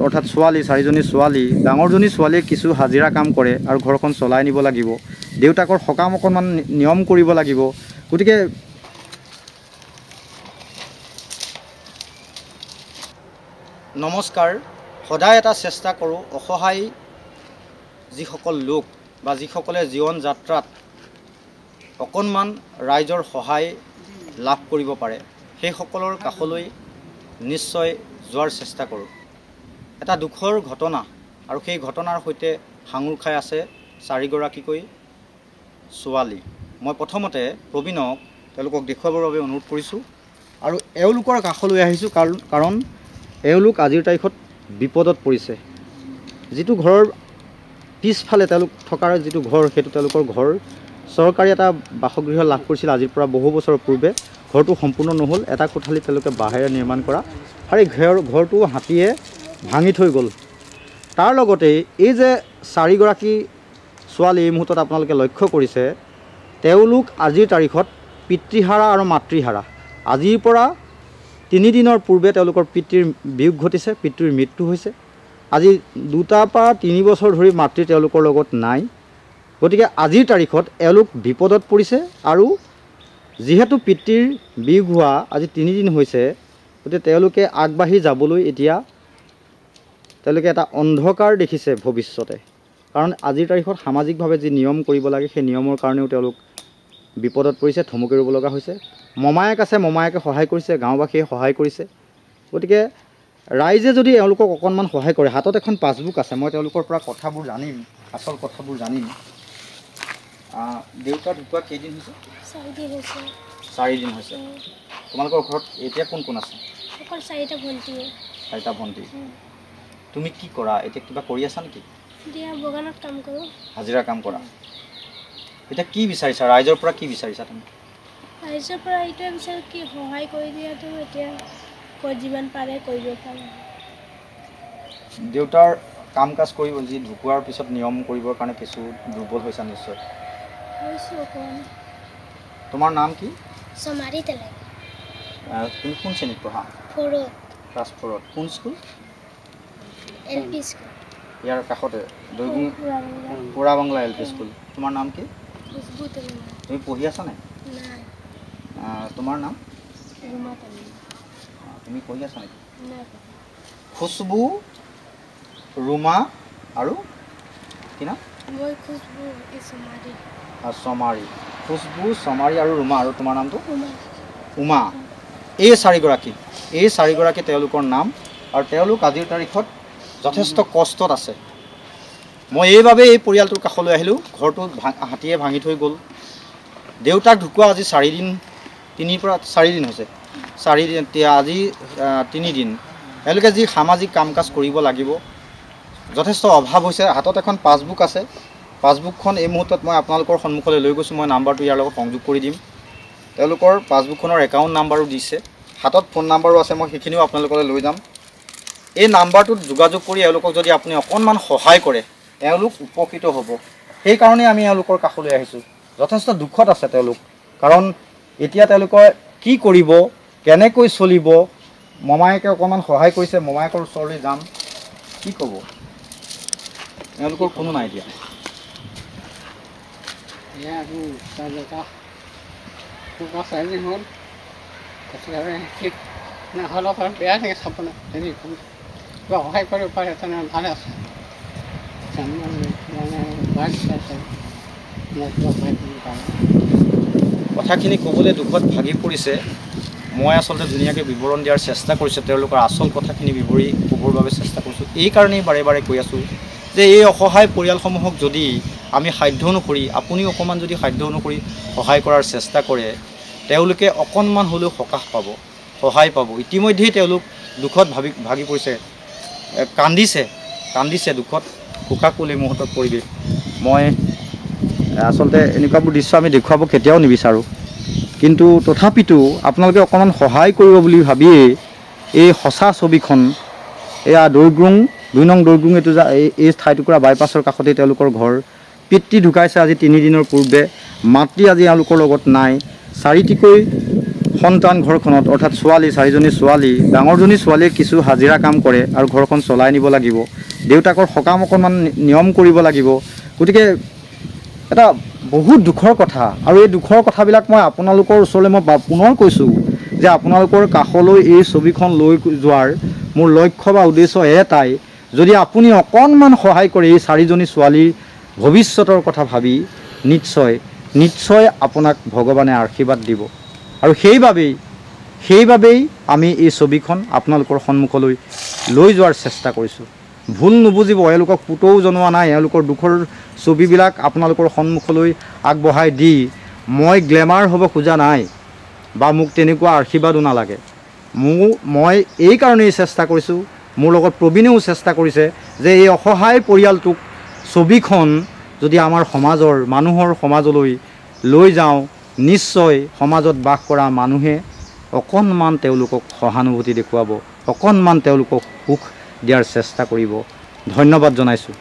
অৰ্থাৎ ছোৱালী 4জনী ছোৱালী ডাঙৰজনী ছোৱালীয়ে কিছু হাজিৰা কাম কৰে আৰু ঘৰখন চলাই নিব লাগিব দেউতাকৰ সকাম অকণমান নিয়ম কৰিব লাগিব গতিকে নমস্কাৰ সদায় এটা চেষ্টা কৰোঁ অসহায় যিসকল লোক বা যিসকলে জীৱন যাত্ৰাত অকণমান ৰাইজৰ সহায় লাভ কৰিব পাৰে সেইসকলৰ কাষলৈ নিশ্চয় যোৱাৰ চেষ্টা কৰোঁ এটা দুখৰ ঘটনা আৰু সেই ঘটনাৰ সৈতে সাঙুৰ খাই আছে 4গৰাকীকৈ ছোৱালী মই প্ৰথমতে প্ৰবীণক তেওঁলোকক দেখুৱাবৰ বাবে অনুৰোধ কৰিছোঁ আৰু এওঁলোকৰ কাষলৈ আহিছোঁ কাৰণ এওঁলোক আজিৰ তাৰিখত বিপদত পৰিছে যিটো ঘৰৰ পিছফালে তেওঁলোক থকাৰ যিটো ঘৰ সেইটো তেওঁলোকৰ ঘৰ চৰকাৰী এটা বাসগৃহ লাভ কৰিছিল আজিৰ পৰা বহু বছৰ পূৰ্বে ঘৰটো সম্পূৰ্ণ নহ'ল এটা কোঠালি তেওঁলোকে বাঁহেৰে নিৰ্মাণ কৰা আৰু এই ঘৰটো হাতীয়ে ভাঙি থৈ গ'ল তাৰ লগতে এই যে 4গৰাকী ছোৱালী এই মুহূৰ্তত আপোনালোকে লক্ষ্য কৰিছে তেওঁলোক আজিৰ তাৰিখত পিতৃহাৰা আৰু মাতৃহাৰা আজিৰ পৰা 3 দিনৰ পূৰ্বে তেওঁলোকৰ পিতৃৰ বিয়োগ ঘটিছে পিতৃৰ মৃত্যু হৈছে আজি 2 পৰা 3 বছৰ ধৰি মাতৃ তেওঁলোকৰ লগত নাই গতিকে আজিৰ তাৰিখত এওঁলোক বিপদত পৰিছে আৰু যিহেতু পিতৃৰ বিয়োগ হোৱা আজি 3 দিন হৈছে গতিকে তেওঁলোকে আগবাঢ়ি যাবলৈ এতিয়া তেওঁলোকে এটা অন্ধকাৰ দেখিছে ভৱিষ্যতে কাৰণ আজিৰ তাৰিখত সামাজিকভাৱে যি নিয়ম কৰিব লাগে সেই নিয়মৰ কাৰণেও তেওঁলোক বিপদত পৰিছে থমকি ৰ'ব লগা হৈছে মমায়েক আছে মমায়েকে সহায় কৰিছে গাঁওবাসীয়ে সহায় কৰিছে গতিকে ৰাইজে যদি এওঁলোকক অকণমান সহায় কৰে হাতত এখন পাছবুক আছে মই তেওঁলোকৰ পৰা কথাবোৰ জানিম আচল কথাবোৰ জানিম দেউতা ঢুকুৱা কেইদিন হৈছে 4 দিন হৈছে তোমালোকৰ ঘৰত এতিয়া কোন কোন আছে অকল 4টা ভণ্টি 4টা ভণ্টি তুমি কি কৰা এতিয়া কিবা কৰি আছা নেকি দিয়া বগানত কাম কৰোঁ হাজিৰা কাম কৰা এতিয়া কি বিচাৰিছা ৰাইজৰ পৰা কি বিচাৰিছা তুমি ৰাইজৰ পৰা এইটোৱে বিচাৰোঁ কি সহায় কৰি দিয়াটো এতিয়া যিমান পাৰে কৰিব পাৰে দেউতাৰ কাম কাজ কৰিব যি ঢুকুৱাৰ পিছত নিয়ম কৰিবৰ কাৰণে কিছু দুৰ্বল হৈছা নিশ্চয় তোমাৰ নাম কি সমাৰি তেলে তুমি কোন শ্ৰেণীত পঢ়া ক্লাছ 4ত কোন স্কুল LP স্কুল ইয়াৰ কাষতে দৈগুং পুৰা বাংলা LP স্কুল তোমাৰ নাম কি তুমি পঢ়ি আছা নাই তোমাৰ নাম তুমি পঢ়ি আছা নেকি খুশবু ৰুমা আৰু কি নাম চমাৰী খুশবু চমাৰী আৰু ৰুমা আৰু তোমাৰ নামটো উমা এই 4গৰাকী তেওঁলোকৰ নাম আৰু তেওঁলোক আজিৰ তাৰিখত যথেষ্ট কষ্টত আছে মই এইভাবে এই পৰিয়ালটোৰ কাষলৈ আহিলোঁ ঘৰটো হাতীয়ে ভাঙি থৈ গ'ল দেউতাক ঢুকুৱা আজি 4 দিন 3 পৰা 4 দিন হৈছে 4 দিন আজি 3 দিন এওঁলোকে যি সামাজিক কাম কাজ কৰিব লাগিব যথেষ্ট অভাৱ হৈছে হাতত এখন পাছবুক আছে পাছবুকখন এই মুহূৰ্তত মই আপোনালোকৰ সন্মুখলৈ লৈ গৈছোঁ মই নাম্বাৰটো ইয়াৰ লগত সংযোগ কৰি দিম তেওঁলোকৰ পাছবুকখনৰ একাউণ্ট নাম্বাৰো দিছে হাতত ফোন নাম্বাৰো আছে মই সেইখিনিও আপোনালোকলৈ লৈ যাম এই নাম্বাৰটোত যোগাযোগ কৰি এওঁলোকক যদি আপুনি অকণমান সহায় কৰে এওঁলোক উপকৃত হ'ব সেইকাৰণে আমি এওঁলোকৰ কাষলৈ আহিছোঁ যথেষ্ট দুখত আছে তেওঁলোক কাৰণ এতিয়া তেওঁলোকে কি কৰিব কেনেকৈ চলিব মমায়েকে অকণমান সহায় কৰিছে মমায়েকৰ ওচৰলৈ যাম কি ক'ব এওঁলোকৰ কোনো নাই এতিয়া বেয়া থাকে চাবলৈ সহায় কৰিব পাৰে তেনেহ'লে ভালে আছে কথাখিনি ক'বলৈ দুখত ভাগি পৰিছে মই আচলতে ধুনীয়াকৈ বিৱৰণ দিয়াৰ চেষ্টা কৰিছোঁ তেওঁলোকৰ আচল কথাখিনি বিৱৰি ক'বৰ বাবে চেষ্টা কৰিছোঁ এই কাৰণেই বাৰে বাৰে কৈ আছোঁ যে এই অসহায় পৰিয়ালসমূহক যদি আমি সাধ্য অনুসৰি আপুনিও অকণমান যদি সাধ্য অনুসৰি সহায় কৰাৰ চেষ্টা কৰে তেওঁলোকে অকণমান হ'লেও সকাহ পাব সহায় পাব ইতিমধ্যেই তেওঁলোক দুখত ভাগি পৰিছে কান্দিছে দুখত শোকাকুল এই মুহূৰ্তত পৰিৱেশ মই আচলতে এনেকুৱাবোৰ দৃশ্য আমি দেখুৱাব কেতিয়াও নিবিচাৰোঁ কিন্তু তথাপিতো আপোনালোকে অকণমান সহায় কৰিব বুলি ভাবিয়েই এই সঁচা ছবিখন এয়া দৈগুং 2 নং দৈগুং এইটো এই ঠাইটুকুৰা বাইপাছৰ কাষতেই তেওঁলোকৰ ঘৰ পিতৃ ঢুকাইছে আজি 3 দিনৰ পূৰ্বে মাতৃ আজি এওঁলোকৰ লগত নাই 4টিকৈ সন্তান ঘৰখনত অৰ্থাৎ ছোৱালী 4জনী ছোৱালী, ডাঙৰজনী ছোৱালীয়ে কিছু হাজিৰা কাম কৰে আৰু ঘৰখন চলাই নিব লাগিব, দেউতাকৰ সকাম অকণমান নিয়ম কৰিব লাগিব। গতিকে এটা বহুত দুখৰ কথা, আৰু এই দুখৰ কথাবিলাক মই আপোনালোকৰ ওচৰলৈ মই পুনৰ কৈছোঁ যে আপোনালোকৰ কাষলৈ এই ছবিখন লৈ যোৱাৰ মোৰ লক্ষ্য বা উদ্দেশ্য এটাই, যদি আপুনি অকণমান সহায় কৰে এই 4জনী ছোৱালীৰ ভৱিষ্যতৰ কথা ভাবি নিশ্চয় আপোনাক ভগৱানে আশীৰ্বাদ দিব। আৰু সেইবাবেই আমি এই ছবিখন আপোনালোকৰ সন্মুখলৈ লৈ যোৱাৰ চেষ্টা কৰিছোঁ। ভুল নুবুজিব, এওঁলোকক পুতৌ জনোৱা নাই, এওঁলোকৰ দুখৰ ছবিবিলাক আপোনালোকৰ সন্মুখলৈ আগবঢ়াই দি মই গ্লেমাৰ হ'ব খোজা নাই বা মোক তেনেকুৱা আশীৰ্বাদো নালাগে। মই এই কাৰণেই চেষ্টা কৰিছোঁ, মোৰ লগত প্ৰবীণেও চেষ্টা কৰিছে যে এই অসহায় পৰিয়ালটোক ছবিখন যদি আমাৰ মানুহৰ সমাজলৈ লৈ যাওঁ, নিশ্চয় সমাজত বাস কৰা মানুহে অকণমান তেওঁলোকক সহানুভূতি দেখুৱাব, অকণমান তেওঁলোকক সুখ দিয়াৰ চেষ্টা কৰিব। ধন্যবাদ জনাইছোঁ।